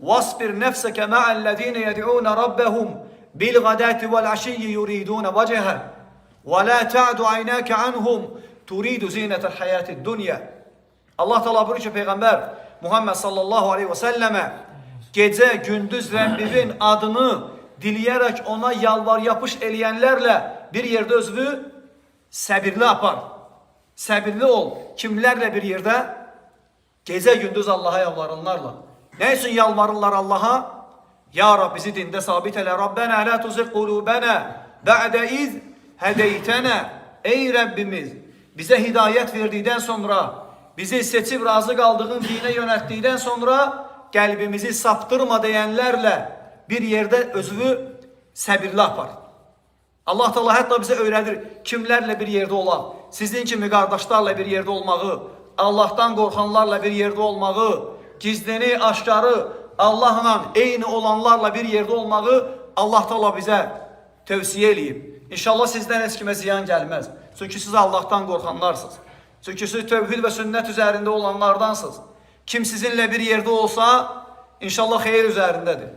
وَاصْبِرْ نَفْسَكَ مَعَ الَّذ۪ينَ يَدْعُونَ رَبَّهُمْ بِالْغَدَاةِ وَالْعَشِيِّ يُرِيدُونَ وَجْهَهُ وَلَا تَعْدُ عَيْنَاكَ عَنْهُمْ تُرِيدُ زِينَةَ الْحَيَاةِ الدُّنْيَا. Allah Teala buyuruyor ki Peygamber Muhammed sallallahu aleyhi ve selleme, gece gündüz Rabbinin adını dileyerek ona yalvar yapış eleyenlerle bir yerde özünü səbirli apar. Səbirli ol. Kimlerle bir yerde? Gece gündüz Allah'a yalvarınlarla. Ne için yalvarırlar Allah'a? Ya Rab bizi dinde sabit ele. Rabbena la tuzigh kulubena ba'de iz hedeytena. Ey Rabbimiz, bize hidayet verdiğinden sonra, bizi seçip razı kaldığın dine yönelttiğinden sonra kalbimizi saptırma diyenlerle bir yerde özünü səbirli apar. Allah Teala hatta bize öğretir kimlerle bir yerde olan, sizin kimi kardeşlerle bir yerde olmağı, Allah'tan korkanlarla bir yerde olmağı, gizlini aşkarı Allah'la eyni olanlarla bir yerde olmağı Allah Teala bize tövsiye edeyim. İnşallah sizden hiç kime ziyan gelmez. Çünkü siz Allah'tan korkanlarsınız. Çünkü siz tevhid ve sünnet üzerinde olanlardansınız. Kim sizinle bir yerde olsa inşallah hayır üzerindedir.